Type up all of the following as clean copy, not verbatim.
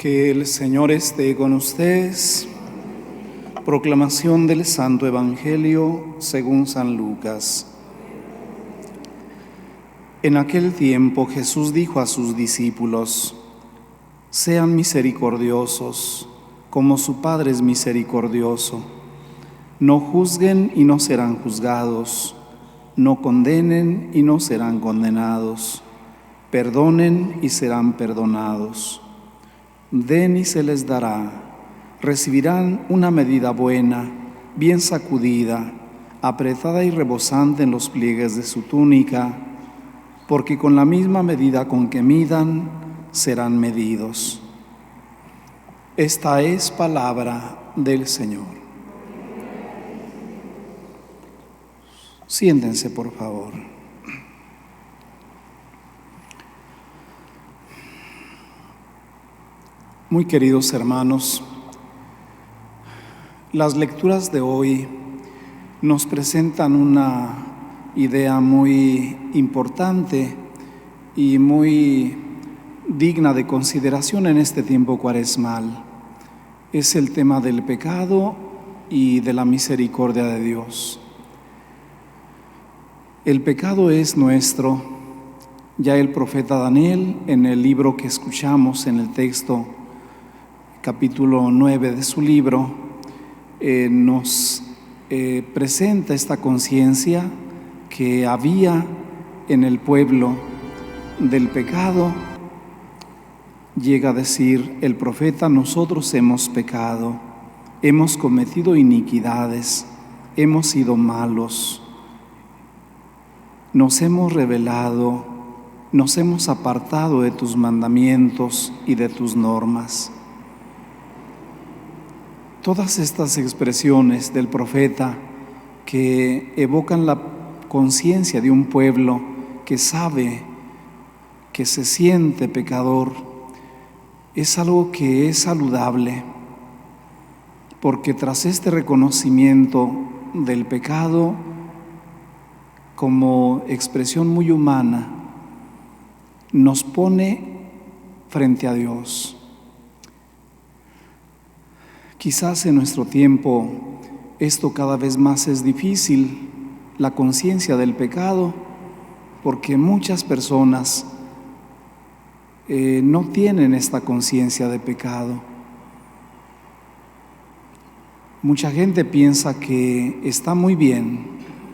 Que el Señor esté con ustedes. Proclamación del Santo Evangelio según San Lucas. En aquel tiempo Jesús dijo a sus discípulos: sean misericordiosos, como su Padre es misericordioso. No juzguen y no serán juzgados. No condenen y no serán condenados. Perdonen y serán perdonados. Den y se les dará. Recibirán una medida buena, bien sacudida, apretada y rebosante en los pliegues de su túnica, porque con la misma medida con que midan, serán medidos. Esta es palabra del Señor. Siéntense, por favor. Muy queridos hermanos, las lecturas de hoy nos presentan una idea muy importante y muy digna de consideración en este tiempo cuaresmal. Es el tema del pecado y de la misericordia de Dios. El pecado es nuestro. Ya el profeta Daniel, en el libro que escuchamos en el texto, capítulo 9 de su libro, nos presenta esta conciencia que había en el pueblo del pecado. Llega a decir el profeta: nosotros hemos pecado, hemos cometido iniquidades, hemos sido malos, nos hemos rebelado, nos hemos apartado de tus mandamientos y de tus normas. Todas estas expresiones del profeta que evocan la conciencia de un pueblo que sabe, que se siente pecador, es algo que es saludable, porque tras este reconocimiento del pecado como expresión muy humana, nos pone frente a Dios. Quizás en nuestro tiempo esto cada vez más es difícil, la conciencia del pecado, porque muchas personas no tienen esta conciencia de pecado. Mucha gente piensa que está muy bien,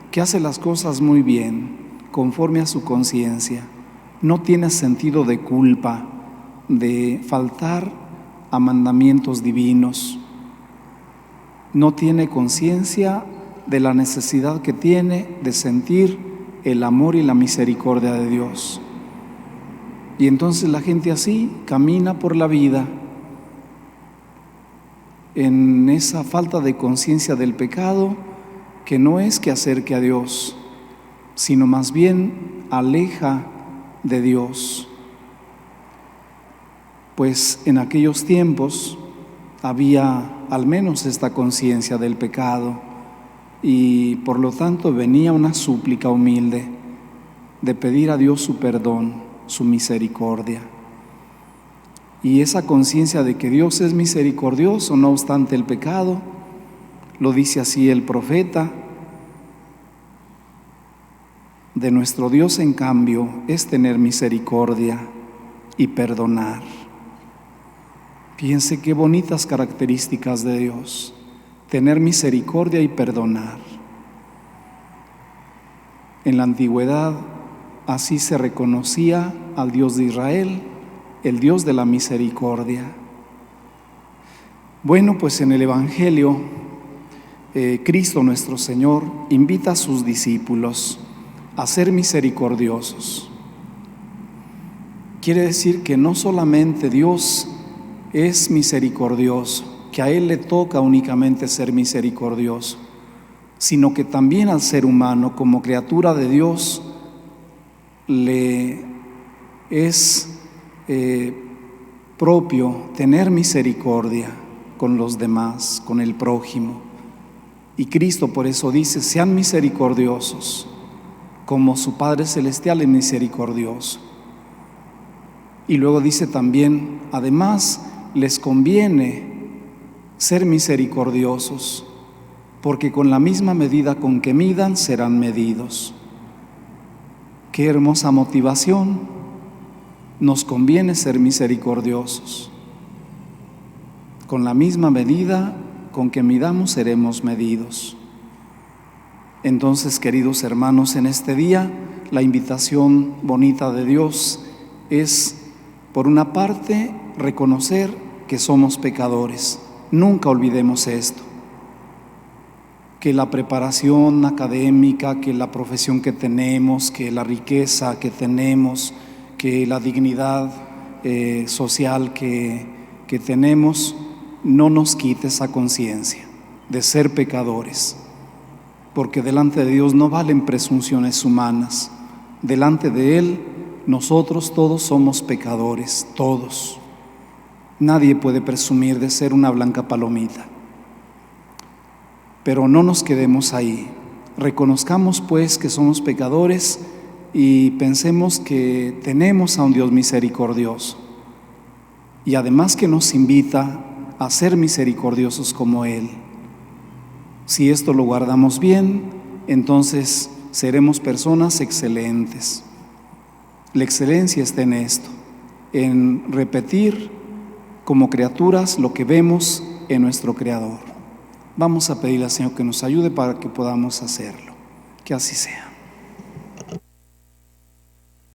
que hace las cosas muy bien, conforme a su conciencia. No tiene sentido de culpa, de faltar a mandamientos divinos. No tiene conciencia de la necesidad que tiene de sentir el amor y la misericordia de Dios. Y entonces la gente así camina por la vida en esa falta de conciencia del pecado, que no es que acerque a Dios, sino más bien aleja de Dios. Pues en aquellos tiempos había al menos esta conciencia del pecado, y por lo tanto venía una súplica humilde de pedir a Dios su perdón, su misericordia. Y esa conciencia de que Dios es misericordioso no obstante el pecado, lo dice así el profeta: de nuestro Dios, en cambio, es tener misericordia y perdonar. Piense qué bonitas características de Dios: tener misericordia y perdonar. En la antigüedad así se reconocía al Dios de Israel, el Dios de la misericordia. Bueno, pues en el Evangelio, Cristo nuestro Señor invita a sus discípulos a ser misericordiosos. Quiere decir que no solamente Dios es misericordioso, que a Él le toca únicamente ser misericordioso, sino que también al ser humano, como criatura de Dios, le es propio tener misericordia con los demás, con el prójimo. Y Cristo por eso dice: sean misericordiosos, como su Padre Celestial es misericordioso. Y luego dice también: además, les conviene ser misericordiosos, porque con la misma medida con que midan serán medidos. Qué hermosa motivación. Nos conviene ser misericordiosos. Con la misma medida con que midamos seremos medidos. Entonces, queridos hermanos, en este día la invitación bonita de Dios es, por una parte, reconocer que somos pecadores. Nunca olvidemos esto, que la preparación académica, que la profesión que tenemos, que la riqueza que tenemos, que la dignidad social que tenemos, no nos quite esa conciencia de ser pecadores, porque delante de Dios no valen presunciones humanas. Delante de Él, nosotros todos somos pecadores, todos. Nadie puede presumir de ser una blanca palomita. Pero no nos quedemos ahí. Reconozcamos pues que somos pecadores y pensemos que tenemos a un Dios misericordioso. Y además que nos invita a ser misericordiosos como Él. Si esto lo guardamos bien, entonces seremos personas excelentes. La excelencia está en esto, en repetir como criaturas lo que vemos en nuestro Creador. Vamos a pedirle al Señor que nos ayude para que podamos hacerlo. Que así sea.